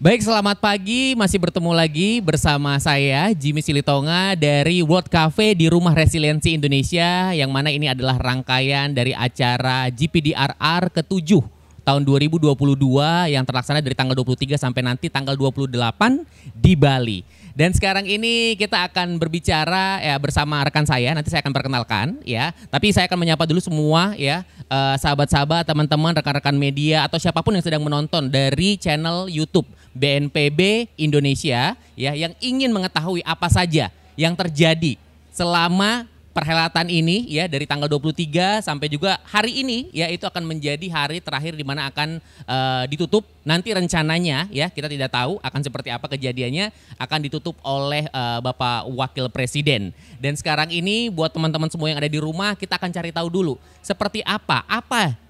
Baik, selamat pagi. Masih bertemu lagi bersama saya, Jimmy Silitonga dari World Cafe di Rumah Resiliensi Indonesia, yang mana ini adalah rangkaian dari acara GPDRR ke-7 tahun 2022 yang terlaksana dari tanggal 23 sampai nanti tanggal 28 di Bali. Dan sekarang ini kita akan berbicara ya bersama rekan saya, nanti saya akan perkenalkan ya. Tapi saya akan menyapa dulu semua ya, sahabat-sahabat, teman-teman, rekan-rekan media atau siapapun yang sedang menonton dari channel YouTube BNPB Indonesia ya, yang ingin mengetahui apa saja yang terjadi selama perhelatan ini ya, dari tanggal 23 sampai juga hari ini ya, itu akan menjadi hari terakhir di mana akan ditutup. Nanti rencananya ya, kita tidak tahu akan seperti apa kejadiannya, akan ditutup oleh Bapak Wakil Presiden. Dan sekarang ini buat teman-teman semua yang ada di rumah, kita akan cari tahu dulu seperti apa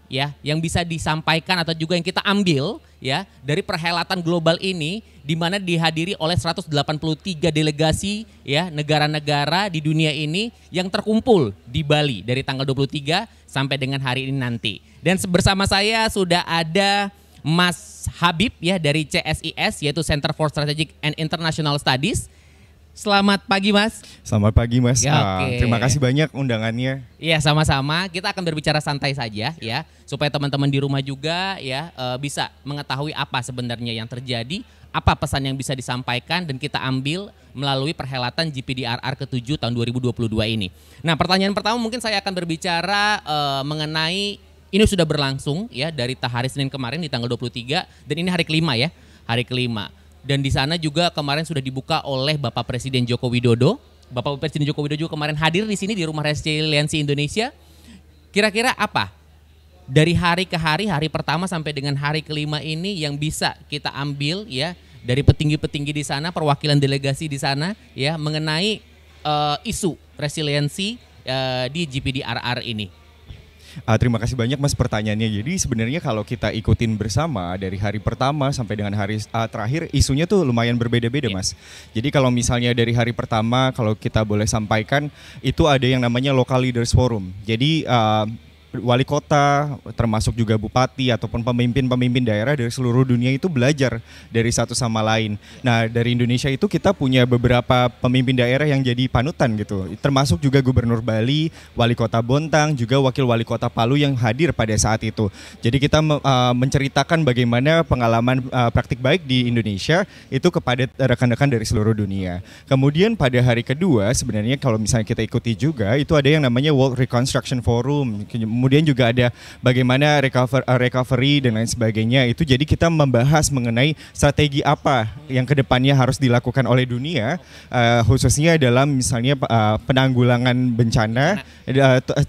ya yang bisa disampaikan atau juga yang kita ambil ya dari perhelatan global ini, di mana dihadiri oleh 183 delegasi ya negara-negara di dunia ini yang terkumpul di Bali dari tanggal 23 sampai dengan hari ini nanti. Dan bersama saya sudah ada Mas Habib ya dari CSIS, yaitu Center for Strategic and International Studies. Selamat pagi Mas. Selamat pagi Mas. Ya, oke. Terima kasih banyak undangannya. Iya, sama-sama. Kita akan berbicara santai saja ya, supaya teman-teman di rumah juga ya bisa mengetahui apa sebenarnya yang terjadi, apa pesan yang bisa disampaikan dan kita ambil melalui perhelatan GPDRR ke-7 tahun 2022 ini. Nah, pertanyaan pertama mungkin saya akan berbicara mengenai ini sudah berlangsung ya dari hari Senin kemarin di tanggal 23 dan ini hari kelima ya, hari kelima. Dan di sana juga kemarin sudah dibuka oleh Bapak Presiden Joko Widodo. Bapak Presiden Joko Widodo juga kemarin hadir di sini di Rumah Resiliensi Indonesia. Kira-kira apa dari hari ke hari pertama sampai dengan hari kelima ini yang bisa kita ambil ya dari petinggi-petinggi di sana, perwakilan delegasi di sana ya mengenai isu resiliensi di GPDRR ini? Terima kasih banyak Mas pertanyaannya. Jadi sebenarnya kalau kita ikutin bersama dari hari pertama sampai dengan hari terakhir, isunya tuh lumayan berbeda-beda Mas. Jadi kalau misalnya dari hari pertama, kalau kita boleh sampaikan, itu ada yang namanya Local Leaders Forum. Jadi wali kota, termasuk juga bupati ataupun pemimpin-pemimpin daerah dari seluruh dunia itu belajar dari satu sama lain. Nah, dari Indonesia itu kita punya beberapa pemimpin daerah yang jadi panutan gitu. Termasuk juga Gubernur Bali, Wali Kota Bontang, juga Wakil Wali Kota Palu yang hadir pada saat itu. Jadi kita menceritakan bagaimana pengalaman praktik baik di Indonesia itu kepada rekan-rekan dari seluruh dunia. Kemudian pada hari kedua sebenarnya kalau misalnya kita ikuti juga, itu ada yang namanya World Reconstruction Forum. Kemudian juga ada bagaimana recovery dan lain sebagainya. Itu jadi kita membahas mengenai strategi apa yang kedepannya harus dilakukan oleh dunia, khususnya dalam misalnya penanggulangan bencana,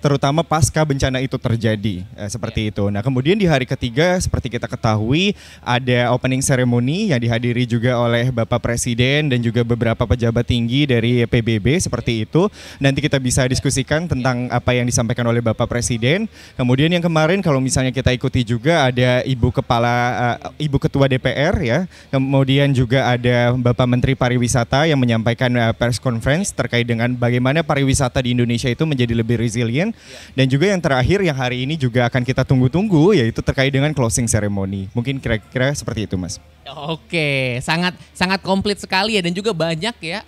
terutama pasca bencana itu terjadi, seperti itu. Nah, kemudian di hari ketiga seperti kita ketahui ada opening ceremony yang dihadiri juga oleh Bapak Presiden dan juga beberapa pejabat tinggi dari PBB seperti itu. Nanti kita bisa diskusikan tentang apa yang disampaikan oleh Bapak Presiden. Kemudian yang kemarin kalau misalnya kita ikuti juga ada Ibu Ketua DPR ya. Kemudian juga ada Bapak Menteri Pariwisata yang menyampaikan press conference terkait dengan bagaimana pariwisata di Indonesia itu menjadi lebih resilient. Dan juga yang terakhir yang hari ini juga akan kita tunggu-tunggu, yaitu terkait dengan closing ceremony. Mungkin kira-kira seperti itu Mas. Oke, sangat komplit sekali ya, dan juga banyak ya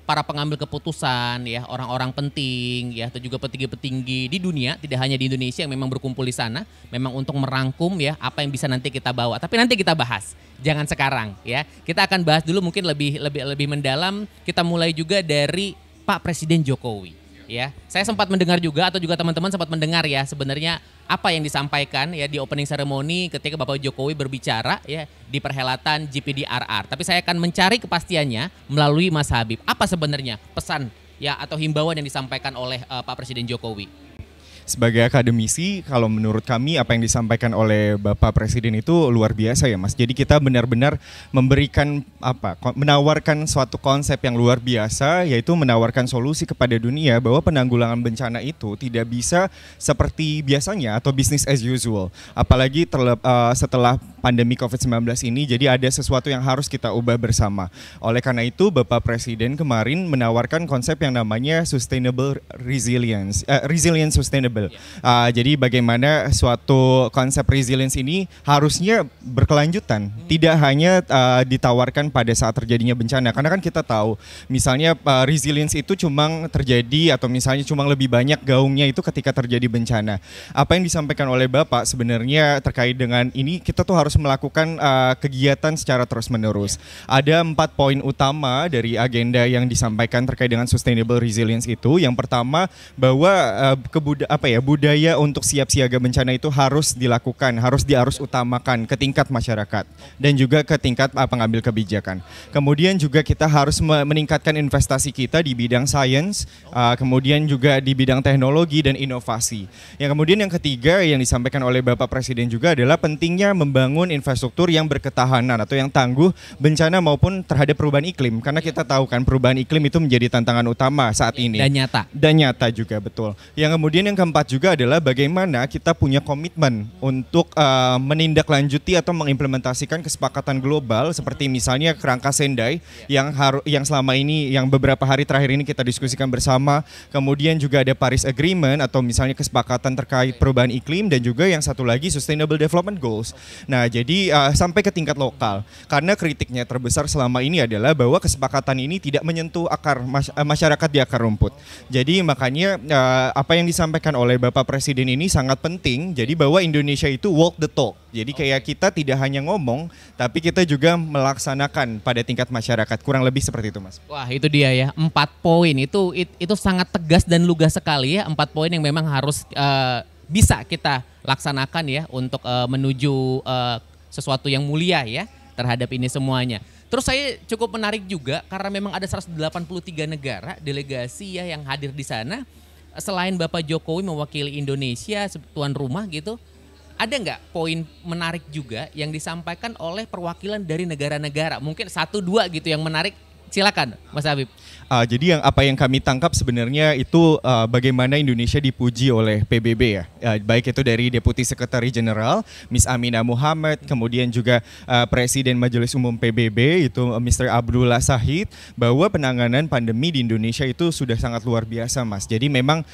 para pengambil keputusan ya, orang-orang penting ya, atau juga petinggi-petinggi di dunia, tidak hanya di Indonesia yang memang berkumpul di sana, memang untuk merangkum ya apa yang bisa nanti kita bawa. Tapi nanti kita bahas, jangan sekarang ya. Kita akan bahas dulu mungkin lebih mendalam. Kita mulai juga dari Pak Presiden Jokowi. Ya, saya sempat mendengar juga atau juga teman-teman sempat mendengar ya sebenarnya apa yang disampaikan ya di opening ceremony ketika Bapak Jokowi berbicara ya di perhelatan GPDRR. Tapi saya akan mencari kepastiannya melalui Mas Habib. Apa sebenarnya pesan ya atau himbauan yang disampaikan oleh Pak Presiden Jokowi? Sebagai akademisi, kalau menurut kami apa yang disampaikan oleh Bapak Presiden itu luar biasa ya Mas. Jadi kita benar-benar menawarkan suatu konsep yang luar biasa, yaitu menawarkan solusi kepada dunia bahwa penanggulangan bencana itu tidak bisa seperti biasanya atau business as usual. Apalagi setelah pandemi COVID-19 ini, jadi ada sesuatu yang harus kita ubah bersama. Oleh karena itu Bapak Presiden kemarin menawarkan konsep yang namanya sustainable resilience, resilient sustainability. sustainable. Jadi bagaimana suatu konsep resilience ini harusnya berkelanjutan, tidak hanya ditawarkan pada saat terjadinya bencana. Karena kan kita tahu, misalnya resilience itu cuma terjadi atau misalnya cuma lebih banyak gaungnya itu ketika terjadi bencana. Apa yang disampaikan oleh Bapak sebenarnya terkait dengan ini, kita tuh harus melakukan kegiatan secara terus-menerus. Ada 4 poin utama dari agenda yang disampaikan terkait dengan sustainable resilience itu. Yang pertama, bahwa budaya untuk siap siaga bencana itu harus dilakukan, harus utamakan ke tingkat masyarakat dan juga ke tingkat pengambil kebijakan. Kemudian juga kita harus meningkatkan investasi kita di bidang sains, kemudian juga di bidang teknologi dan inovasi. Yang kemudian yang ketiga yang disampaikan oleh Bapak Presiden juga adalah pentingnya membangun infrastruktur yang berketahanan atau yang tangguh bencana maupun terhadap perubahan iklim. Karena kita tahu kan perubahan iklim itu menjadi tantangan utama saat ini. Dan nyata juga, betul. Yang kemudian yang keempat juga adalah bagaimana kita punya komitmen untuk menindaklanjuti atau mengimplementasikan kesepakatan global seperti misalnya kerangka Sendai yang selama ini, yang beberapa hari terakhir ini kita diskusikan bersama. Kemudian juga ada Paris Agreement atau misalnya kesepakatan terkait perubahan iklim, dan juga yang satu lagi Sustainable Development Goals. Nah, jadi sampai ke tingkat lokal. Karena kritiknya terbesar selama ini adalah bahwa kesepakatan ini tidak menyentuh akar masyarakat di akar rumput. Jadi makanya apa yang disampaikan oleh Bapak Presiden ini sangat penting. Jadi bahwa Indonesia itu walk the talk. Jadi kayak kita tidak hanya ngomong, tapi kita juga melaksanakan pada tingkat masyarakat. Kurang lebih seperti itu, Mas. Wah, itu dia ya, 4 poin itu sangat tegas dan lugas sekali ya. 4 poin yang memang harus bisa kita laksanakan ya untuk menuju sesuatu yang mulia ya terhadap ini semuanya. Terus saya cukup menarik juga karena memang ada 183 negara delegasi ya yang hadir di sana. Selain Bapak Jokowi mewakili Indonesia tuan rumah gitu, ada nggak poin menarik juga yang disampaikan oleh perwakilan dari negara-negara? Mungkin 1-2 gitu yang menarik. Silakan, Mas Habib. Jadi apa yang kami tangkap sebenarnya itu bagaimana Indonesia dipuji oleh PBB ya. Baik itu dari Deputi Sekretari Jenderal Miss Aminah Muhammad, kemudian juga Presiden Majelis Umum PBB itu Mr. Abdullah Sahid, bahwa penanganan pandemi di Indonesia itu sudah sangat luar biasa, Mas. Jadi memang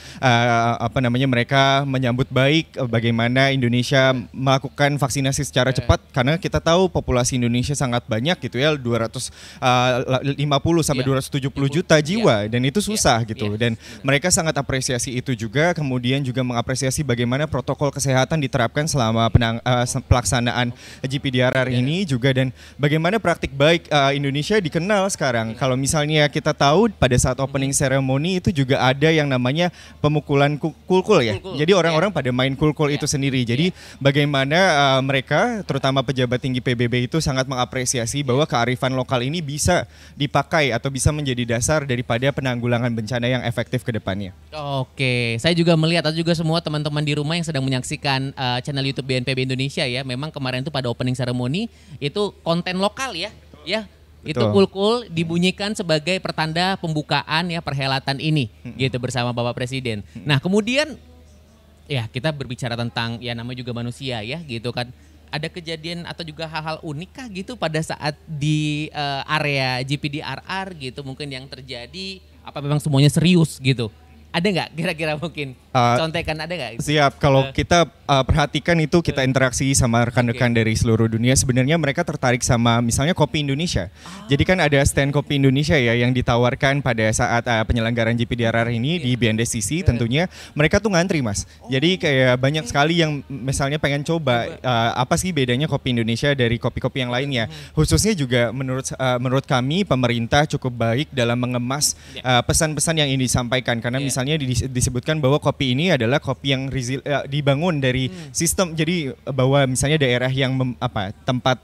mereka menyambut baik bagaimana Indonesia melakukan vaksinasi secara cepat, karena kita tahu populasi Indonesia sangat banyak gitu ya, 250 sampai 270 juta jiwa, dan itu susah gitu. Dan mereka sangat apresiasi itu juga, kemudian juga mengapresiasi bagaimana protokol kesehatan diterapkan selama pelaksanaan GPDRR ini juga, dan bagaimana praktik baik Indonesia dikenal sekarang. Kalau misalnya kita tahu pada saat opening ceremony itu juga ada yang namanya pemukulan kulkul ya. Jadi orang-orang pada main kulkul itu sendiri. Jadi bagaimana mereka terutama pejabat tinggi PBB itu sangat mengapresiasi bahwa kearifan lokal ini bisa dipakai atau bisa menjadi dasar daripada penanggulangan bencana yang efektif ke depannya. Oke, saya juga melihat atau juga semua teman-teman di rumah yang sedang menyaksikan channel YouTube BNPB Indonesia ya, memang kemarin itu pada opening ceremony itu konten lokal ya. Betul. Itu kulkul dibunyikan sebagai pertanda pembukaan ya perhelatan ini gitu bersama Bapak Presiden. Nah, kemudian ya kita berbicara tentang ya namanya juga manusia ya gitu kan. Ada kejadian atau juga hal-hal unik kah gitu pada saat di area GPDRR gitu mungkin yang terjadi, apa memang semuanya serius gitu? Ada nggak kira-kira mungkin contekan, ada nggak? Siap, kalau kita perhatikan itu kita interaksi sama rekan-rekan dari seluruh dunia, sebenarnya mereka tertarik sama misalnya kopi Indonesia. Jadi kan ada stand kopi Indonesia ya yang ditawarkan pada saat penyelenggaraan GPDRR ini di BNDCC tentunya. Mereka tuh ngantri, Mas. Jadi kayak banyak sekali yang misalnya pengen coba apa sih bedanya kopi Indonesia dari kopi-kopi yang lainnya. Khususnya juga menurut kami pemerintah cukup baik dalam mengemas pesan-pesan yang ini disampaikan, karena misalnya disebutkan bahwa kopi ini adalah kopi yang dibangun dari sistem, jadi bahwa misalnya daerah yang tempat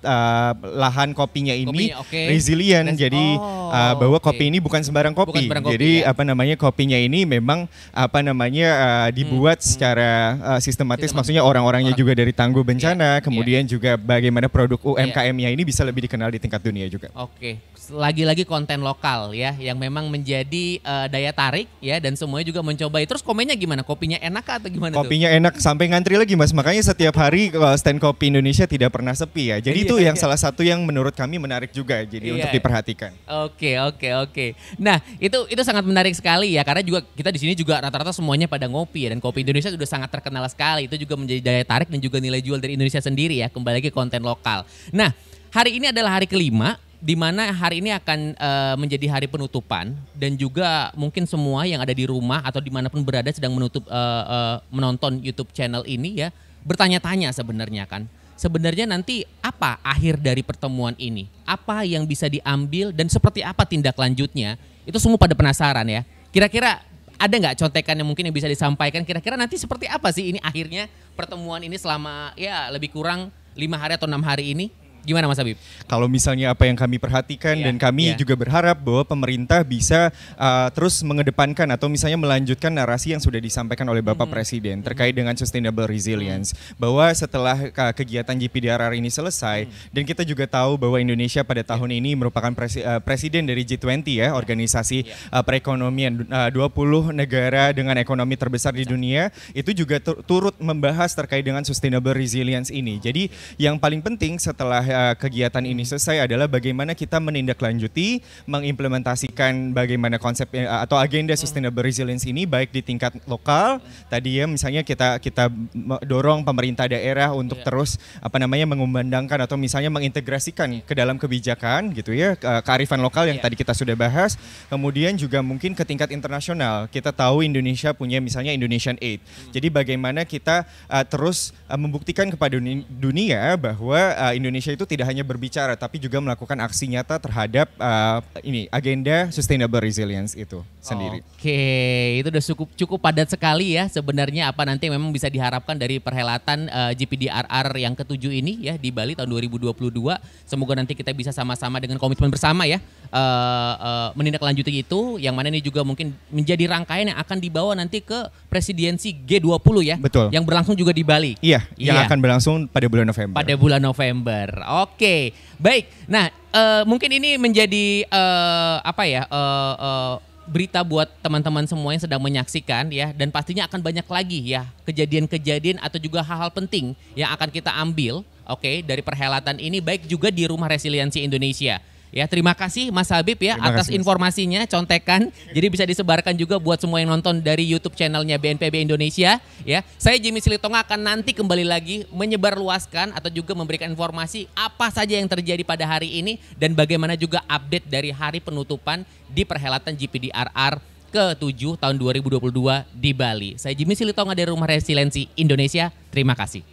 lahan kopinya ini resilient, jadi bahwa kopi ini bukan sembarang kopi. Jadi kopinya ini memang dibuat secara sistematis, maksudnya orang-orangnya juga dari tangguh bencana, kemudian juga bagaimana produk UMKM-nya ini bisa lebih dikenal di tingkat dunia juga. Oke, lagi-lagi konten lokal ya yang memang menjadi daya tarik ya, dan semuanya juga mencobai. Terus komennya gimana? Kopinya enak atau gimana Kopinya enak sampai ngantri lagi Mas. Makanya setiap hari stand kopi Indonesia tidak pernah sepi ya. Jadi itu yang salah satu yang menurut kami menarik juga. Jadi untuk diperhatikan. Oke. Nah, itu sangat menarik sekali ya, karena juga kita di sini juga rata-rata semuanya pada ngopi ya, dan kopi Indonesia sudah sangat terkenal sekali. Itu juga menjadi daya tarik dan juga nilai jual dari Indonesia sendiri ya, kembali lagi konten lokal. Nah, hari ini adalah hari kelima, di mana hari ini akan menjadi hari penutupan, dan juga mungkin semua yang ada di rumah atau dimanapun berada sedang menonton YouTube channel ini ya, bertanya-tanya sebenarnya kan. Sebenarnya nanti apa akhir dari pertemuan ini? Apa yang bisa diambil dan seperti apa tindak lanjutnya? Itu semua pada penasaran ya. Kira-kira ada nggak contekan yang mungkin yang bisa disampaikan? Kira-kira nanti seperti apa sih ini akhirnya pertemuan ini selama ya lebih kurang 5 hari atau 6 hari ini? Gimana Mas Habib? Kalau misalnya apa yang kami perhatikan dan kami juga berharap bahwa pemerintah bisa terus mengedepankan atau misalnya melanjutkan narasi yang sudah disampaikan oleh Bapak Presiden terkait dengan sustainable resilience. Bahwa setelah kegiatan GPDRR ini selesai dan kita juga tahu bahwa Indonesia pada tahun ini merupakan presiden dari G20 ya, organisasi perekonomian 20 negara dengan ekonomi terbesar di dunia, itu juga turut membahas terkait dengan sustainable resilience ini. Jadi yang paling penting setelah kegiatan ini selesai adalah bagaimana kita menindaklanjuti, mengimplementasikan bagaimana konsep atau agenda sustainable resilience ini baik di tingkat lokal. Tadi ya misalnya kita dorong pemerintah daerah untuk terus mengumandangkan atau misalnya mengintegrasikan ke dalam kebijakan gitu ya, kearifan lokal yang tadi kita sudah bahas. Kemudian juga mungkin ke tingkat internasional. Kita tahu Indonesia punya misalnya Indonesian Aid. Jadi bagaimana kita terus membuktikan kepada dunia bahwa Indonesia itu tidak hanya berbicara tapi juga melakukan aksi nyata terhadap agenda sustainable resilience itu sendiri. Oke, itu udah cukup padat sekali ya sebenarnya apa nanti memang bisa diharapkan dari perhelatan GPDRR yang ke-7 ini ya di Bali tahun 2022. Semoga nanti kita bisa sama-sama dengan komitmen bersama ya menindaklanjuti itu, yang mana ini juga mungkin menjadi rangkaian yang akan dibawa nanti ke presidensi G20 ya. Betul. Yang berlangsung juga di Bali. Iya, yang akan berlangsung pada bulan November. Pada bulan November. Oke, baik. Nah, mungkin ini menjadi berita buat teman-teman semua yang sedang menyaksikan ya, dan pastinya akan banyak lagi ya kejadian-kejadian atau juga hal-hal penting yang akan kita ambil dari perhelatan ini, baik juga di Rumah Resiliensi Indonesia. Ya, terima kasih Mas Habib ya atas informasinya, contekan. Jadi bisa disebarkan juga buat semua yang nonton dari YouTube channelnya BNPB Indonesia ya. Saya Jimmy Silitonga akan nanti kembali lagi menyebarluaskan atau juga memberikan informasi apa saja yang terjadi pada hari ini dan bagaimana juga update dari hari penutupan di perhelatan GPDRR ke-7 tahun 2022 di Bali. Saya Jimmy Silitonga dari Rumah Resiliensi Indonesia. Terima kasih.